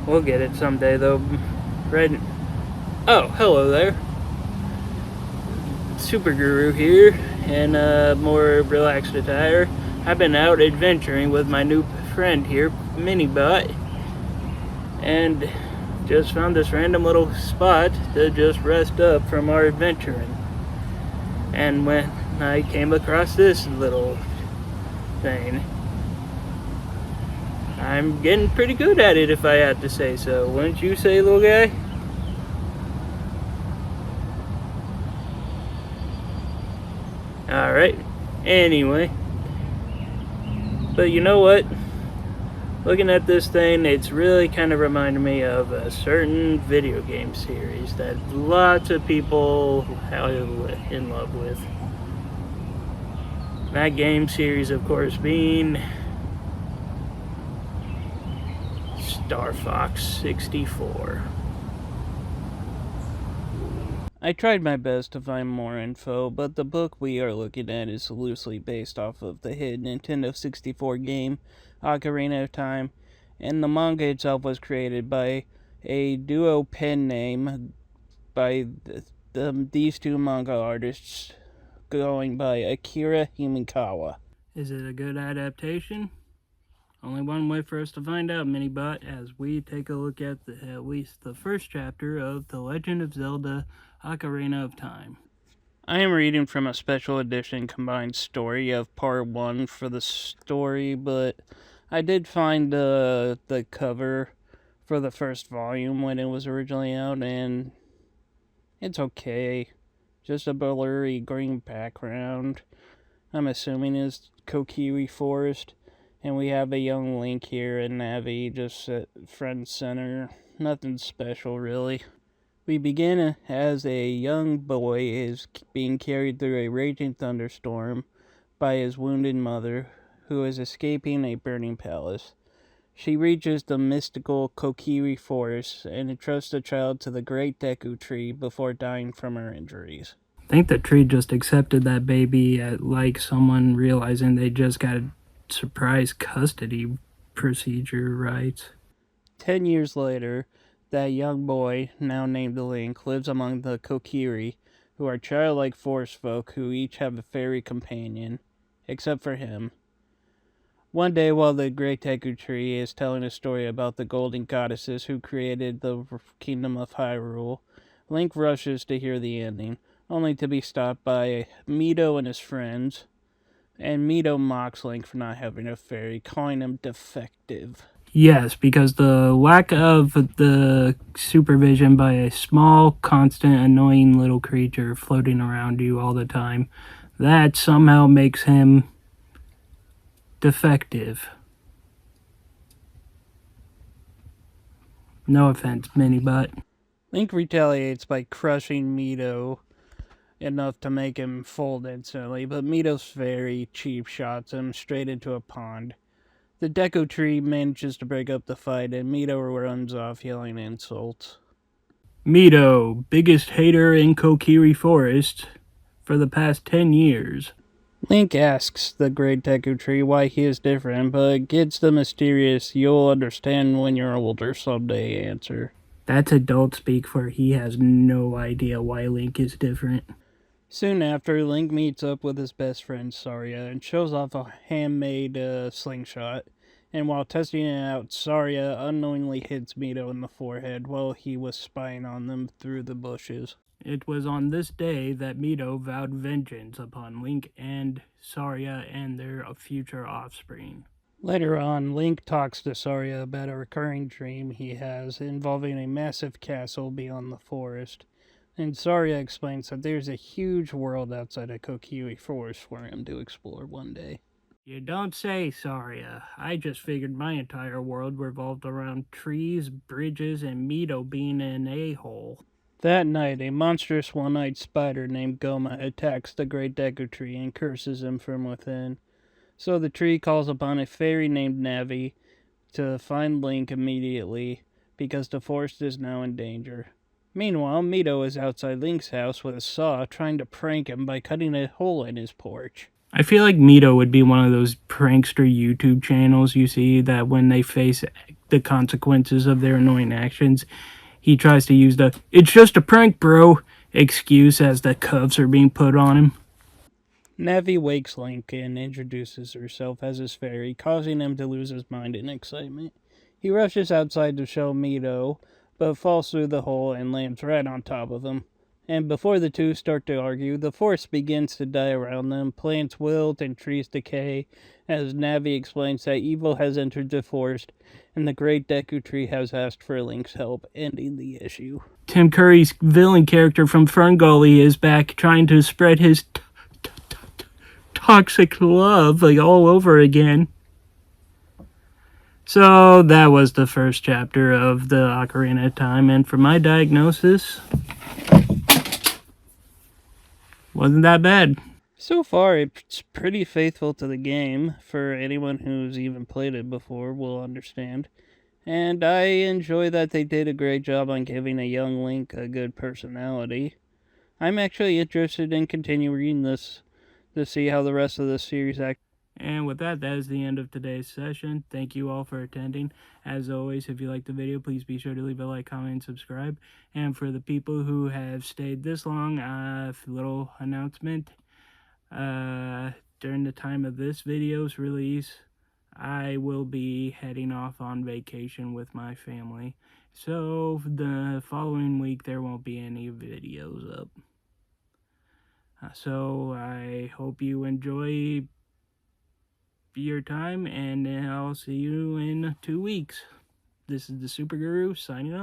We'll get it someday, though. Right. Oh, hello there. Super Guru here, in a more relaxed attire. I've been out adventuring with my new friend here, Minibot, and just found this random little spot to just rest up from our adventuring. And when I came across this little thing, I'm getting pretty good at it, if I had to say so. Wouldn't you say, little guy? Alright. Anyway. But you know what? Looking at this thing, it's really kind of reminded me of a certain video game series that lots of people are in love with. That game series, of course, being Star Fox 64. I tried my best to find more info, but the book we are looking at is loosely based off of the hit Nintendo 64 game, Ocarina of Time, and the manga itself was created by a duo pen name by these two manga artists going by Akira Himikawa. Is it a good adaptation? Only one way for us to find out, Minibot, as we take a look at least the first chapter of The Legend of Zelda Ocarina of Time. I am reading from a special edition combined story of part 1 for the story, but I did find the cover for the first volume when it was originally out, and it's okay. Just a blurry green background. I'm assuming it's Kokiri Forest. And we have a young Link here and Navi just at front center. Nothing special, really. We begin as a young boy is being carried through a raging thunderstorm by his wounded mother, who is escaping a burning palace. She reaches the mystical Kokiri Forest and entrusts the child to the great Deku Tree before dying from her injuries. I think the tree just accepted that baby like someone realizing they just got surprise custody procedure, right? 10 years later, that young boy, now named Link, lives among the Kokiri, who are childlike forest folk who each have a fairy companion, except for him. One day, while the Great Deku Tree is telling a story about the golden goddesses who created the kingdom of Hyrule, Link rushes to hear the ending, only to be stopped by Mito and his friends. And Mito mocks Link for not having a fairy, calling him defective. Yes, because the lack of the supervision by a small, constant, annoying little creature floating around you all the time, that somehow makes him defective. No offense, Minibot. Link retaliates by crushing Mito enough to make him fold instantly, but Mito's fairy cheap shots him straight into a pond. The Deku Tree manages to break up the fight, and Mito runs off yelling insults. Mito, biggest hater in Kokiri Forest for the past 10 years. Link asks the Great Deku Tree why he is different, but gets the mysterious "you'll understand when you're older someday" answer. That's adult speak for he has no idea why Link is different. Soon after, Link meets up with his best friend Saria and shows off a handmade slingshot. And while testing it out, Saria unknowingly hits Mito in the forehead while he was spying on them through the bushes. It was on this day that Mito vowed vengeance upon Link and Saria and their future offspring. Later on, Link talks to Saria about a recurring dream he has involving a massive castle beyond the forest. And Saria explains that there's a huge world outside of Kokiri Forest for him to explore one day. You don't say, Saria. I just figured my entire world revolved around trees, bridges, and Mito being an a-hole. That night, a monstrous one-eyed spider named Goma attacks the Great Deku Tree and curses him from within. So the tree calls upon a fairy named Navi to find Link immediately, because the forest is now in danger. Meanwhile, Mito is outside Link's house with a saw, trying to prank him by cutting a hole in his porch. I feel like Mito would be one of those prankster YouTube channels you see that when they face the consequences of their annoying actions. He tries to use the "it's just a prank, bro" excuse as the cuffs are being put on him. Navi wakes Link and introduces herself as his fairy, causing him to lose his mind in excitement. He rushes outside to show Mito, but falls through the hole and lands right on top of him. And before the two start to argue, the forest begins to die around them, plants wilt and trees decay, as Navi explains that evil has entered the forest, and the great Deku Tree has asked for Link's help, ending the issue. Tim Curry's villain character from Ferngully is back, trying to spread his toxic love like all over again. So that was the first chapter of the Ocarina of Time, and for my diagnosis, wasn't that bad. So far, it's pretty faithful to the game. For anyone who's even played it before will understand. And I enjoy that they did a great job on giving a young Link a good personality. I'm actually interested in continuing this to see how the rest of the series acts. And with that, that is the end of today's session. Thank you all for attending. As always, if you liked the video, please be sure to leave a like, comment, and subscribe. And for the people who have stayed this long, a little announcement. During the time of this video's release, I will be heading off on vacation with my family. So the following week, there won't be any videos up. So I hope you enjoy your time, and I'll see you in 2 weeks. This is the Super Guru signing off.